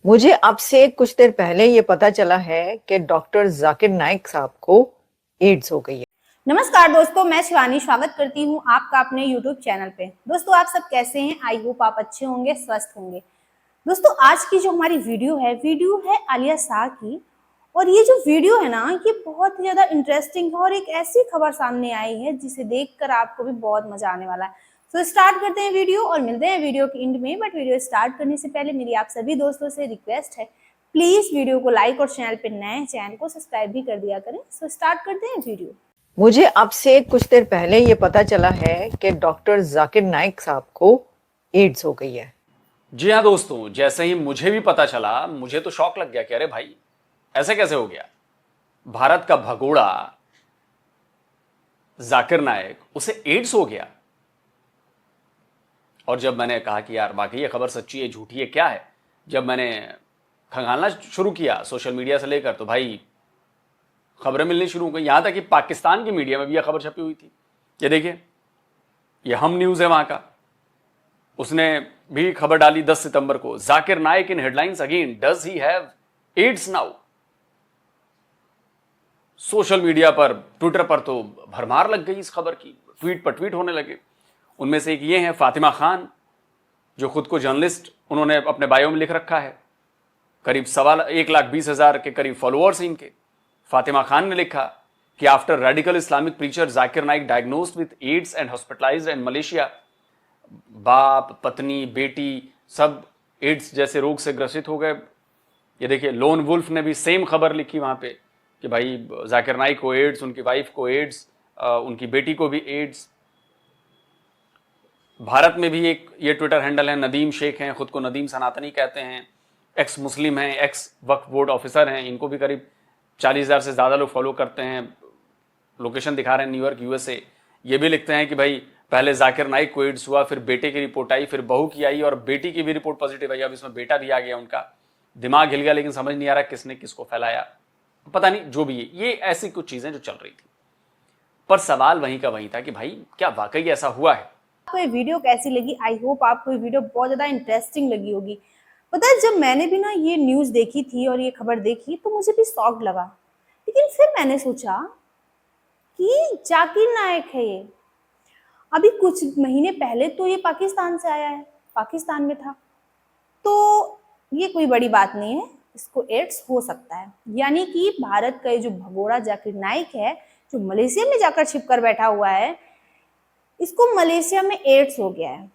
मुझे अब से कुछ देर पहले ये पता चला है कि डॉक्टर जाकिर नाइक साहब को एड्स हो गई है। नमस्कार दोस्तों, मैं शिवानी स्वागत करती हूँ आपका अपने YouTube चैनल पे। दोस्तों, आप सब कैसे हैं? आई होप आप अच्छे होंगे, स्वस्थ होंगे। दोस्तों, आज की जो हमारी वीडियो है आलिया शाह की। और ये जो वीडियो है ना, ये बहुत ही ज्यादा इंटरेस्टिंग है और एक ऐसी खबर सामने आई है जिसे देखकर आपको भी बहुत मजा आने वाला है। तो स्टार्ट करते हैं वीडियो और मिलते हैं वीडियो के एंड में। बट वीडियो स्टार्ट करने से पहले मेरी आप सभी दोस्तों से रिक्वेस्ट है, प्लीज वीडियो को लाइक और चैनल पे नए चैनल को सब्सक्राइब भी कर दिया करें। सो स्टार्ट करते हैं वीडियो। मुझे अब से कुछ देर पहले ये पता चला है कि डॉक्टर जाकिर नाइक साहब को एड्स हो गई है। जी हाँ दोस्तों, जैसे ही मुझे भी पता चला मुझे तो शौक लग गया कि अरे भाई ऐसे कैसे हो गया। भारत का भगोड़ा जाकिर नाइक, उसे एड्स हो गया। और जब मैंने कहा कि यार बाकी ये खबर सच्ची है झूठी है क्या है, जब मैंने खंगालना शुरू किया सोशल मीडिया से लेकर, तो भाई खबरें मिलनी शुरू हो गई। यहां तक कि पाकिस्तान की मीडिया में भी यह खबर छपी हुई थी। ये देखिए, ये हम न्यूज है वहां का, उसने भी खबर डाली 10 सितंबर को। Zakir Naik in headlines again, does he have AIDS now. Social media पर, ट्विटर पर तो भरमार लग गई इस खबर की, ट्वीट पर ट्वीट होने लगे। उनमें से एक ये है फातिमा खान, जो खुद को जर्नलिस्ट उन्होंने अपने बायो में लिख रखा है। करीब 1,20,000 के करीब फॉलोअर्स इनके। फातिमा खान ने लिखा कि after radical Islamic preacher Zakir Naik diagnosed with AIDS and hospitalized in Malaysia, बाप, पत्नी, बेटी सब एड्स जैसे रोग से ग्रसित हो गए। ये देखिए, लोन वुल्फ ने भी सेम खबर लिखी वहां पे कि भाई जाकिर नाइक को एड्स, उनकी वाइफ को एड्स, उनकी बेटी को भी एड्स। भारत में भी एक ये ट्विटर हैंडल है, नदीम शेख हैं, खुद को नदीम सनातनी कहते हैं, एक्स मुस्लिम हैं, एक्स वक्फ बोर्ड ऑफिसर हैं। इनको भी करीब 40,000 से ज़्यादा लोग फॉलो करते हैं। लोकेशन दिखा रहे हैं न्यूयॉर्क, यूएसए। ये भी लिखते हैं कि भाई पहले जाकिर नाइक को एड्स हुआ, फिर बेटे की रिपोर्ट आई, फिर बहू की आई और बेटी की भी रिपोर्ट पॉजिटिव आई। अब इसमें बेटा भी आ गया उनका। दिमाग हिल गया, लेकिन समझ नहीं आ रहा किसने किसको फैलाया, पता नहीं। जो भी है, ये ऐसी कुछ चीजें जो चल रही थी, पर सवाल वहीं का वहीं था कि भाई क्या वाकई ऐसा हुआ है। आपको ये वीडियो कैसी लगी? आई होप आपको ये वीडियो बहुत ज्यादा इंटरेस्टिंग लगी होगी। पता है, जब मैंने भी ना ये न्यूज देखी थी और ये खबर देखी तो मुझे भी शॉक लगा। लेकिन फिर मैंने सोचा कि जाकिर नाइक है ये, अभी कुछ महीने पहले तो ये पाकिस्तान से आया है, पाकिस्तान में था, तो ये कोई बड़ी बात नहीं है, इसको एड्स हो सकता है। यानी कि भारत का ये जो भगोड़ा जाकिर नाइक है, जो मलेशिया में जाकर छिप कर बैठा हुआ है, इसको मलेशिया में एड्स हो गया है।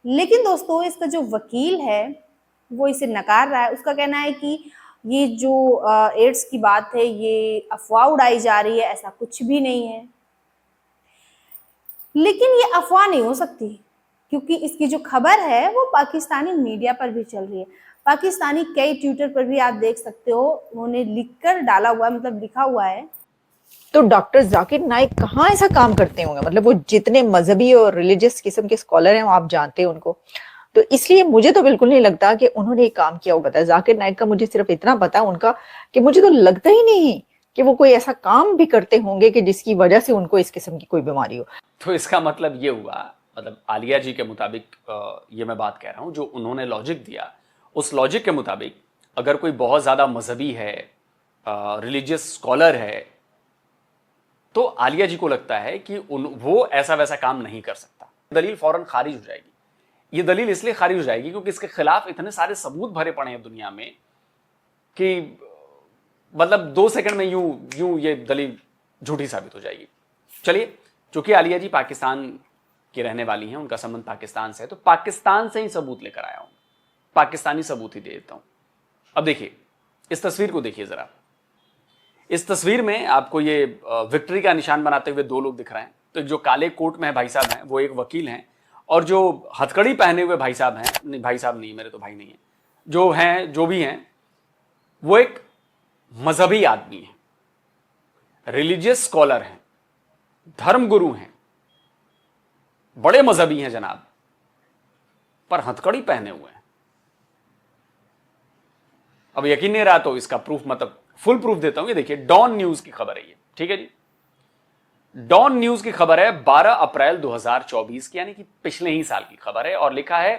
लेकिन दोस्तों, इसका जो वकील है वो इसे नकार रहा है। उसका कहना है कि ये जो एड्स की बात है ये अफवाह उड़ाई जा रही है, ऐसा कुछ भी नहीं है। लेकिन ये अफवाह नहीं हो सकती, क्योंकि इसकी जो खबर है वो पाकिस्तानी मीडिया पर भी चल रही है। पाकिस्तानी कई ट्विटर पर भी आप देख सकते हो, उन्होंने लिखकर डाला हुआ है, मतलब लिखा हुआ है। तो डॉक्टर जाकिर नाइक कहाँ ऐसा काम करते होंगे? मतलब वो जितने मजहबी और रिलीजियस किस्म के स्कॉलर हैं, वो आप जानते हैं उनको, तो इसलिए मुझे तो बिल्कुल नहीं लगता कि उन्होंने एक काम किया होगा। जाकिर नाइक का मुझे सिर्फ इतना पता है उनका, कि मुझे तो लगता ही नहीं कि वो कोई ऐसा काम भी करते होंगे कि जिसकी वजह से उनको इस किस्म की कोई बीमारी हो। तो इसका मतलब ये हुआ, मतलब आलिया जी के मुताबिक ये मैं बात कह रहा हूं, जो उन्होंने लॉजिक दिया, उस लॉजिक के मुताबिक अगर कोई बहुत ज्यादा मजहबी है, रिलीजियस स्कॉलर है, तो आलिया जी को लगता है कि वो ऐसा वैसा काम नहीं कर सकता। दलील फौरन खारिज हो जाएगी। ये दलील इसलिए खारिज हो जाएगी क्योंकि इसके खिलाफ इतने सारे सबूत भरे पड़े हैं दुनिया में कि मतलब 2 सेकंड में यूं ये दलील झूठी साबित हो जाएगी। चलिए, चूंकि आलिया जी पाकिस्तान की रहने वाली हैं, उनका संबंध पाकिस्तान से है, तो पाकिस्तान से ही सबूत लेकर आया हूं, पाकिस्तानी सबूत ही दे देता हूं। अब देखिए, इस तस्वीर को देखिए जरा। इस तस्वीर में आपको ये विक्ट्री का निशान बनाते हुए 2 लोग दिख रहे हैं। तो जो काले कोट में भाई साहब हैं वो एक वकील हैं, और जो हथकड़ी पहने हुए भाई साहब हैं, नहीं भाई साहब नहीं, मेरे तो भाई नहीं है, जो हैं, जो भी हैं, वो एक मजहबी आदमी है, रिलीजियस स्कॉलर हैं, धर्मगुरु हैं, बड़े मजहबी हैं जनाब, पर हथकड़ी पहने हुए हैं। अब यकीन नहीं रहा तो इसका प्रूफ, मतलब फुल प्रूफ देता हूं। ये देखिए, डॉन न्यूज की खबर है ये, ठीक है जी। डॉन न्यूज की खबर है 12 अप्रैल 2024 की, यानी कि पिछले ही साल की खबर है, और लिखा है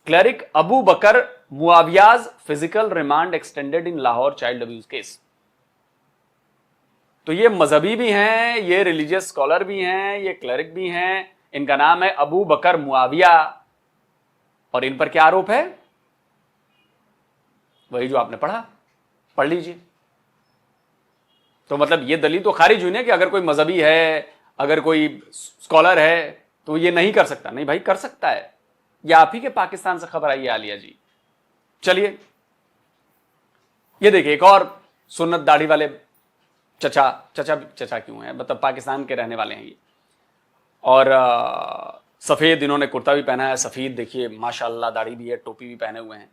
cleric Abu Bakar Muawiya's physical remand extended in Lahore child abuse case. तो ये मजहबी भी हैं, ये रिलीजियस स्कॉलर भी हैं, ये क्लरिक भी हैं। इनका नाम है अबू बकर मुआविया और इन पर क्या आरोप है? वही जो आपने पढ़ लीजिए। तो मतलब ये दलील तो खारिज हुई ना कि अगर कोई मजहबी है, अगर कोई स्कॉलर है तो ये नहीं कर सकता। नहीं भाई, कर सकता है। ये आप ही के पाकिस्तान से खबर आई है आलिया जी। चलिए ये देखिए, एक और सुन्नत दाढ़ी वाले चचा क्यों हैं, मतलब पाकिस्तान के रहने वाले हैं ये। और सफेद इन्होंने कुर्ता भी पहना है, सफेद देखिए माशाल्लाह, दाढ़ी भी है, टोपी भी पहने हुए हैं।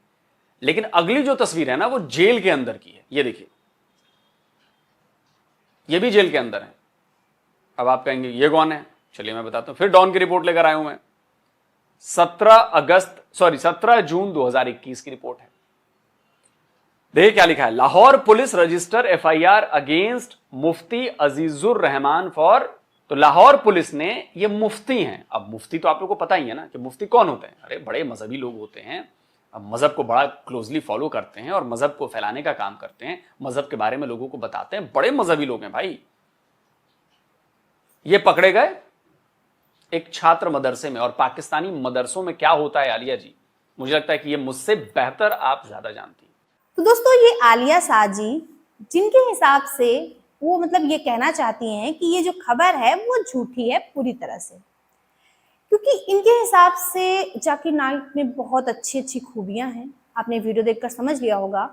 लेकिन अगली जो तस्वीर है ना वो जेल के अंदर की है। ये देखिए, ये भी जेल के अंदर है। अब आप कहेंगे ये कौन है? चलिए मैं बताता हूं। फिर डॉन की रिपोर्ट लेकर आया हूं मैं। 17 जून 2021 की रिपोर्ट है। देखिए क्या लिखा है। Lahore police register FIR against Mufti Azizur Rahman for. तो लाहौर पुलिस ने, ये मुफ्ती हैं। अब मुफ्ती तो आप लोगों को पता ही है ना कि मुफ्ती कौन होते हैं। अरे बड़े मजहबी लोग होते हैं, अब मजहब को बड़ा क्लोजली फॉलो करते हैं और मजहब को फैलाने का काम करते हैं, मजहब के बारे में लोगों को बताते हैं। बड़े मजहबी लोग हैं भाई। ये पकड़े गए एक छात्र मदरसे में। और पाकिस्तानी मदरसों में क्या होता है आलिया जी, मुझे लगता है कि ये मुझसे बेहतर आप ज्यादा जानती हैं। तो दोस्तों, ये आलिया साजी जिनके हिसाब से वो मतलब ये कहना चाहती हैं कि ये जो खबर है वो झूठी है पूरी तरह से, क्योंकि इनके हिसाब से जाकिर नाइक में बहुत अच्छी अच्छी खूबियां हैं। आपने वीडियो देखकर समझ लिया होगा।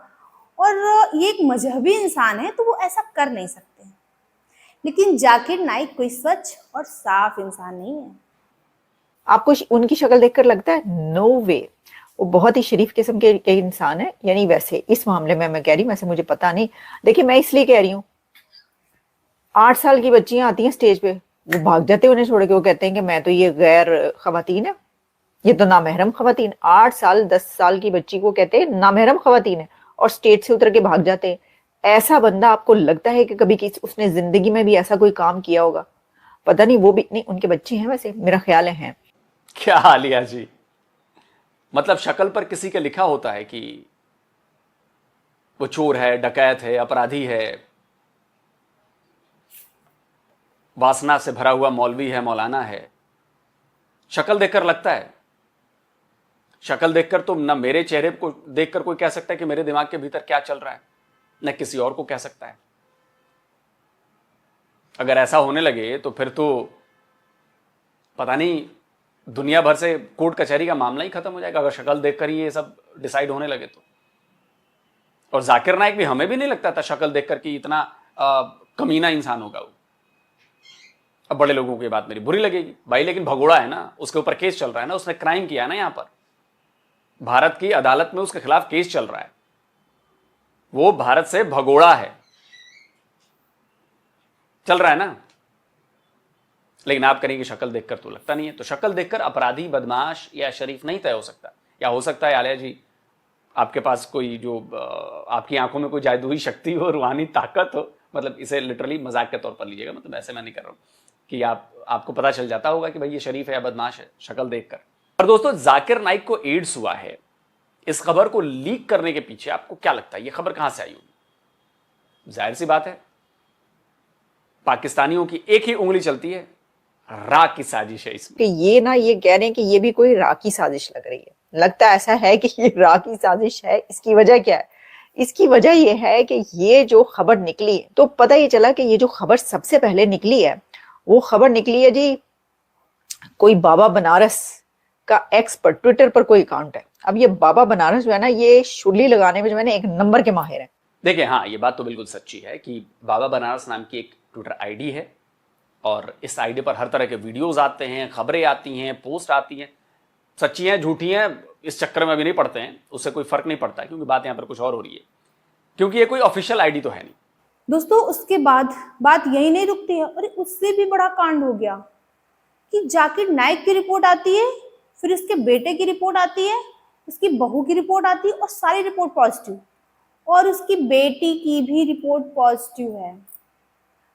और ये एक मजहबी इंसान है तो वो ऐसा कर नहीं सकते हैं। लेकिन जाकिर नाइक कोई स्वच्छ और साफ इंसान नहीं है। आपको उनकी शक्ल देखकर लगता है? नो वे। वो बहुत ही शरीफ किस्म के इंसान है। यानी वैसे इस मामले में मैं कह रही हूँ, वैसे मुझे पता नहीं। देखिए मैं इसलिए कह रही हूँ, 8 साल की बच्चियां आती हैं स्टेज पे, वो भाग जाते हैं उन्हें छोड़ के। वो कहते हैं कि मैं तो ये गैर खवातीन है, ये तो नामहरम खवातीन। 8 साल 10 साल की बच्ची को कहते हैं नामहरम खवातीन है और स्टेज से उतर के भाग जाते हैं। ऐसा बंदा आपको लगता है कि कभी उसने जिंदगी में भी ऐसा कोई काम किया होगा? पता नहीं। वो भी नहीं, उनके बच्चे हैं वैसे, मेरा ख्याल है। क्या आलिया जी, मतलब शक्ल पर किसी के लिखा होता है कि वो चोर है, डकैत है, अपराधी है, वासना से भरा हुआ मौलवी है, मौलाना है। शक्ल देखकर लगता है। शक्ल देखकर तो ना मेरे चेहरे को देखकर कोई कह सकता है कि मेरे दिमाग के भीतर क्या चल रहा है, न किसी और को कह सकता है। अगर ऐसा होने लगे तो फिर तो पता नहीं दुनिया भर से कोर्ट कचहरी का मामला ही खत्म हो जाएगा, अगर शक्ल देखकर ही ये सब डिसाइड होने लगे तो। और जाकिर नाइक भी, हमें भी नहीं लगता था शक्ल देखकर कि इतना कमीना इंसान होगा वो। अब बड़े लोगों की बात मेरी बुरी लगेगी भाई, लेकिन भगोड़ा है ना, उसके ऊपर केस चल रहा है ना, उसने क्राइम किया ना। यहां पर भारत की अदालत में उसके खिलाफ केस चल रहा है। वो भारत से भगोड़ा है, चल रहा है ना। लेकिन आप करेंगे शक्ल देखकर तो लगता नहीं है। तो शक्ल देखकर अपराधी, बदमाश या शरीफ नहीं तय हो सकता। या हो सकता है आलिया जी आपके पास कोई जो आपकी आंखों में कोई जादुई शक्ति हो, रूहानी ताकत हो। मतलब इसे लिटरली मजाक के तौर पर लीजिएगा, मतलब ऐसे मैं नहीं कर रहा हूं कि आपको पता चल जाता होगा कि भाई ये शरीफ है या बदमाश है शक्ल देखकर। और दोस्तों, जाकिर नाइक को एड्स हुआ है, इस खबर को लीक करने के पीछे आपको क्या लगता है ये खबर कहां से आई होगी? जाहिर सी बात है, पाकिस्तानियों की एक ही उंगली चलती है, रा की साजिश है इसमें। कि ये ना, ये कह रहे हैं कि ये भी कोई रा की साजिश लग रही है। लगता ऐसा है कि ये रा की साजिश है। इसकी वजह क्या है? इसकी वजह ये है कि ये जो खबर निकली है, तो पता ये चला कि ये जो खबर सबसे पहले निकली है, वो खबर निकली है जी कोई बाबा बनारस का एक्स पर, ट्विटर पर कोई अकाउंट है। अब ये बाबा बनारस जो है ना, ये शुरली लगाने में जो है ना एक नंबर के माहिर है। देखिए हाँ, ये बात तो बिल्कुल सच्ची है कि बाबा बनारस नाम की एक ट्विटर आईडी है और इस आईडी पर हर तरह के वीडियोस आते हैं, खबरें आती हैं, पोस्ट आती हैं। सच्ची हैं, झूठी हैं, इस चक्कर में अभी नहीं पड़ते हैं, उससे कोई फर्क नहीं पड़ता है, क्योंकि बात यहाँ पर कुछ और हो रही है, क्योंकि ये कोई ऑफिशियल आईडी तो है नहीं। दोस्तों, उसके बाद बात यही नहीं रुकती है। और उससे भी बड़ा कांड हो गया कि जाकिर नाइक की रिपोर्ट आती है, फिर उसके बेटे की रिपोर्ट आती है, उसकी बहू की रिपोर्ट आती है और सारी रिपोर्ट पॉजिटिव। और उसकी बेटी की भी रिपोर्ट पॉजिटिव है।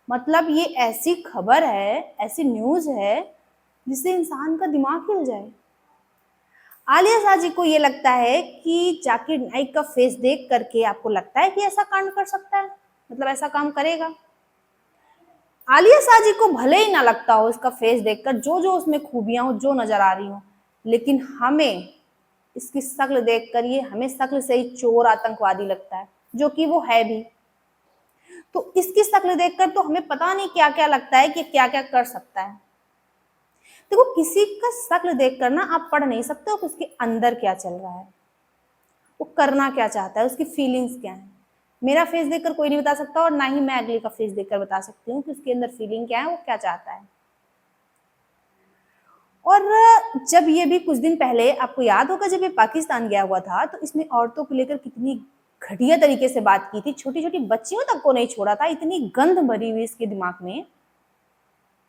मतलब ये ऐसी खबर है, ऐसी न्यूज़ है जिससे इंसान का दिमाग हिल जाए। आलिया शाह जी को ये लगता है कि जाकिर नाइक का फेस देख करके आपको लगता है कि ऐसा कांड कर सकता है, मतलब ऐसा काम करेगा। आलिया शाह जी को भले ही ना लगता हो इसका फेस देखकर जो जो उसमें खूबियां हो, जो नजर आ रही हो, लेकिन हमें इसकी शक्ल देखकर ये हमें शक्ल से ही चोर आतंकवादी लगता है, जो कि वो है भी। तो इसकी शक्ल देखकर तो हमें पता नहीं क्या क्या लगता है कि क्या क्या कर सकता है। देखो, किसी का शक्ल देखकर ना आप पढ़ नहीं सकते हो कि उसके अंदर क्या चल रहा है, वो करना क्या चाहता है, उसकी फीलिंग्स क्या है। मेरा फेस देखकर कोई नहीं बता सकता और ना ही मैं अगले का फेस देखकर बता सकती हूँ कि उसके अंदर फीलिंग क्या है, वो क्या चाहता है। और जब ये भी कुछ दिन पहले आपको याद होगा, जब ये पाकिस्तान गया हुआ था तो इसने औरतों को लेकर कितनी घटिया तरीके से बात की थी, छोटी छोटी बच्चियों तक को नहीं छोड़ा था, इतनी गंध भरी हुई इसके दिमाग में।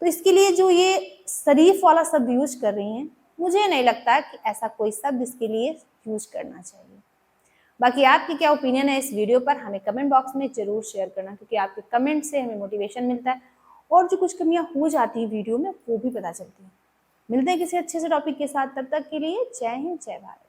तो इसके लिए जो ये शरीफ वाला शब्द यूज कर रही हैं, मुझे नहीं लगता कि ऐसा कोई शब्द इसके लिए यूज करना चाहिए। बाकी आपकी क्या ओपिनियन है इस वीडियो पर, हमें कमेंट बॉक्स में जरूर शेयर करना, क्योंकि आपके कमेंट से हमें मोटिवेशन मिलता है और जो कुछ कमियां हो जाती है वीडियो में वो भी पता चलती है। मिलते हैं किसी अच्छे से टॉपिक के साथ, तब तक के लिए जय हिंद जय भारत।